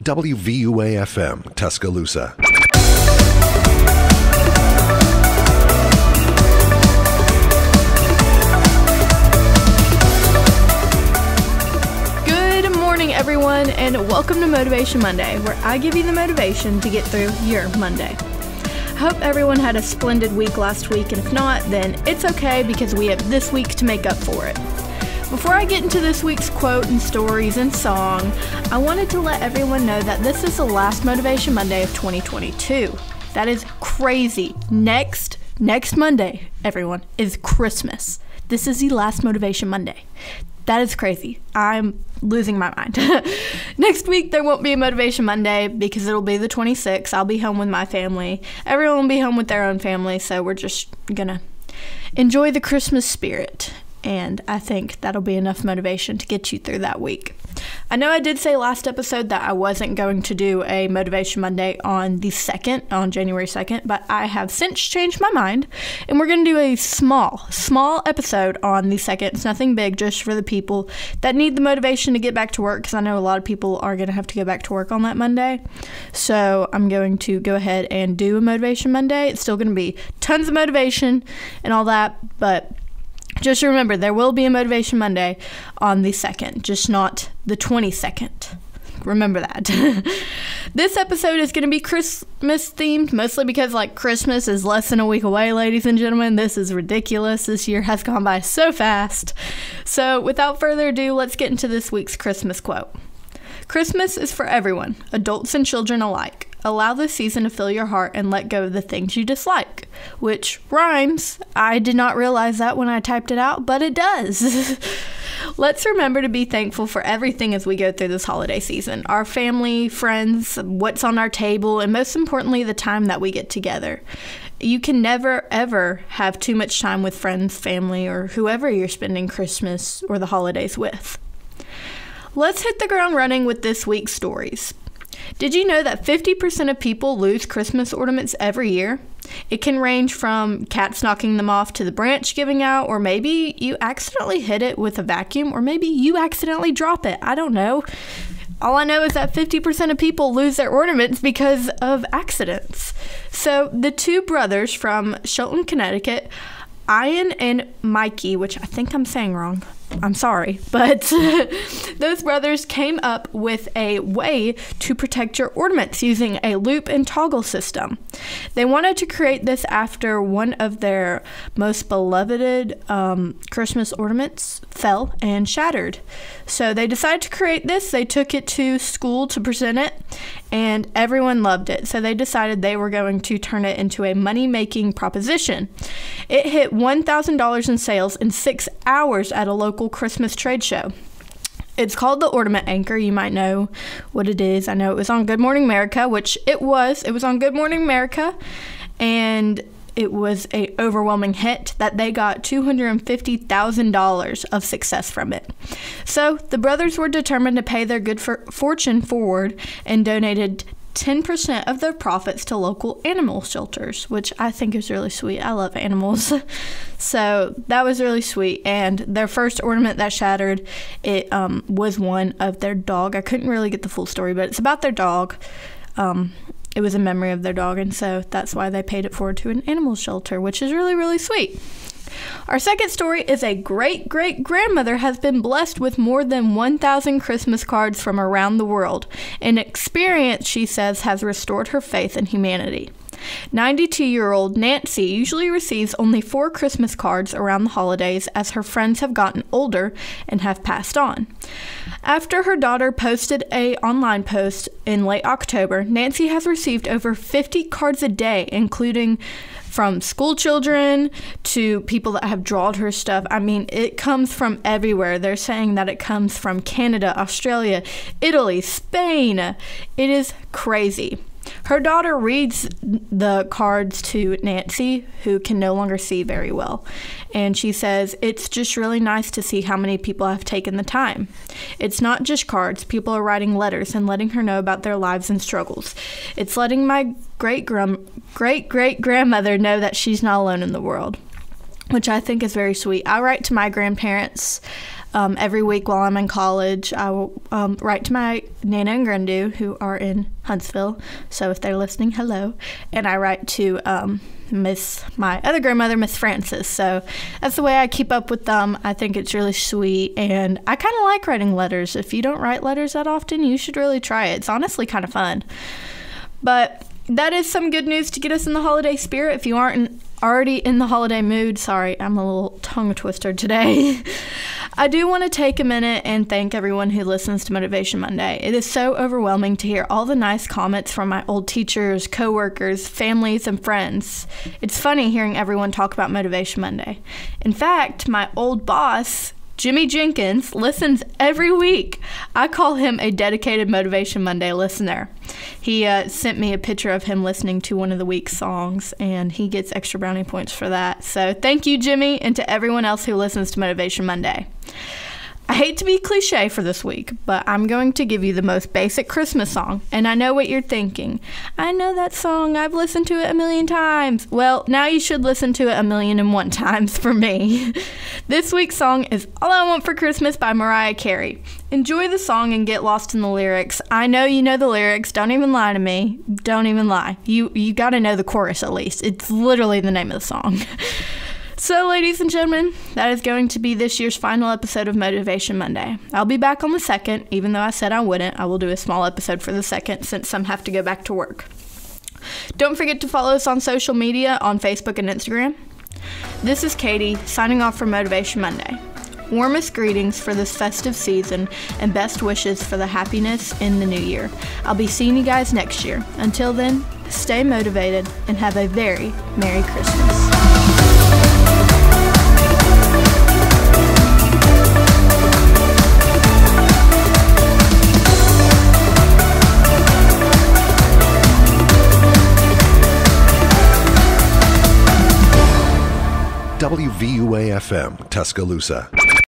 WVUA-FM, Tuscaloosa. Good morning, everyone, and welcome to Motivation Monday, where I give you the motivation to get through your Monday. I hope everyone had a splendid week last week, and if not, then it's okay because we have this week to make up for it. Before I get into this week's quote and stories and song, I wanted to let everyone know that this is the last Motivation Monday of 2022. That is crazy. Next Monday, everyone, is Christmas. This is the last Motivation Monday. That is crazy. I'm losing my mind. Next week, there won't be a Motivation Monday because it'll be the 26th. I'll be home with my family. Everyone will be home with their own family, so we're just gonna enjoy the Christmas spirit. And I think that'll be enough motivation to get you through that week. I know I did say last episode that I wasn't going to do a Motivation Monday on the 2nd, on January 2nd, but I have since changed my mind, and we're going to do a small episode on the 2nd. It's nothing big, just for the people that need the motivation to get back to work, because I know a lot of people are going to have to go back to work on that Monday. So I'm going to go ahead and do a Motivation Monday. It's still going to be tons of motivation and all that, but just remember, there will be a Motivation Monday on the 2nd, just not the 22nd. Remember that. This episode is going to be Christmas themed, mostly because, Christmas is less than a week away, ladies and gentlemen. This is ridiculous. This year has gone by so fast. So, without further ado, let's get into this week's Christmas quote. Christmas is for everyone, adults and children alike. Allow the season to fill your heart and let go of the things you dislike. Which rhymes. I did not realize that when I typed it out, but it does. Let's remember to be thankful for everything as we go through this holiday season. Our family, friends, what's on our table, and most importantly, the time that we get together. You can never, ever have too much time with friends, family, or whoever you're spending Christmas or the holidays with. Let's hit the ground running with this week's stories. Did you know that 50% of people lose Christmas ornaments every year? It can range from cats knocking them off to the branch giving out, or maybe you accidentally hit it with a vacuum, or maybe you accidentally drop it. I don't know. All I know is that 50% of people lose their ornaments because of accidents. So the two brothers from Shelton, Connecticut, Ian and Mikey, which I think I'm saying wrong. I'm sorry, but those brothers came up with a way to protect your ornaments using a loop and toggle system. They wanted to create this after one of their most beloved Christmas ornaments fell and shattered. So they decided to create this. They took it to school to present it, and everyone loved it. So they decided they were going to turn it into a money-making proposition. It hit $1,000 in sales in 6 hours at a local Christmas trade show. It's called the Ornament Anchor. You might know what it is. I know it was on Good Morning America, which it was. It was on Good Morning America, and it was an overwhelming hit that they got $250,000 of success from it. So the brothers were determined to pay their good fortune forward and donated 10% of their profits to local animal shelters, which I think is really sweet. I love animals. So that was really sweet. And their first ornament that shattered, it was one of their dog. I couldn't really get the full story, but it's about their dog. It was a memory of their dog, and so that's why they paid it forward to an animal shelter, which is really, really sweet. Our second story is a great-great-grandmother has been blessed with more than 1,000 Christmas cards from around the world. An experience, she says, has restored her faith in humanity. 92-year-old Nancy usually receives only 4 Christmas cards around the holidays as her friends have gotten older and have passed on. After her daughter posted an online post in late October, Nancy has received over 50 cards a day, including from school children to people that have drawn her stuff. I mean, it comes from everywhere. They're saying that it comes from Canada, Australia, Italy, Spain. It is crazy. Her daughter reads the cards to Nancy, who can no longer see very well. And she says, it's just really nice to see how many people have taken the time. It's not just cards. People are writing letters and letting her know about their lives and struggles. It's letting my great-great-grandmother know that she's not alone in the world, which I think is very sweet. I write to my grandparents Every week while I'm in college, I will write to my Nana and Grandu, who are in Huntsville. So if they're listening, hello. And I write to my other grandmother, Miss Francis. So that's the way I keep up with them. I think it's really sweet, and I kind of like writing letters. If you don't write letters that often, you should really try it. It's honestly kind of fun. But that is some good news to get us in the holiday spirit. If you aren't already in the holiday mood, sorry, I'm a little tongue twister today. I do want to take a minute and thank everyone who listens to Motivation Monday. It is so overwhelming to hear all the nice comments from my old teachers, coworkers, families, and friends. It's funny hearing everyone talk about Motivation Monday. In fact, my old boss, Jimmy Jenkins, listens every week. I call him a dedicated Motivation Monday listener. He sent me a picture of him listening to one of the week's songs, and he gets extra brownie points for that. So thank you, Jimmy, and to everyone else who listens to Motivation Monday. I hate to be cliche for this week, but I'm going to give you the most basic Christmas song, and I know what you're thinking. I know that song. I've listened to it a million times. Well, now you should listen to it 1,000,001 times for me. This week's song is All I Want for Christmas by Mariah Carey. Enjoy the song and get lost in the lyrics. I know you know the lyrics. Don't even lie to me. Don't even lie. You got to know the chorus at least. It's literally the name of the song. So, ladies and gentlemen, that is going to be this year's final episode of Motivation Monday. I'll be back on the 2nd, even though I said I wouldn't. I will do a small episode for the 2nd since some have to go back to work. Don't forget to follow us on social media on Facebook and Instagram. This is Katie, signing off for Motivation Monday. Warmest greetings for this festive season and best wishes for the happiness in the new year. I'll be seeing you guys next year. Until then, stay motivated and have a very Merry Christmas. WVUA-FM, Tuscaloosa.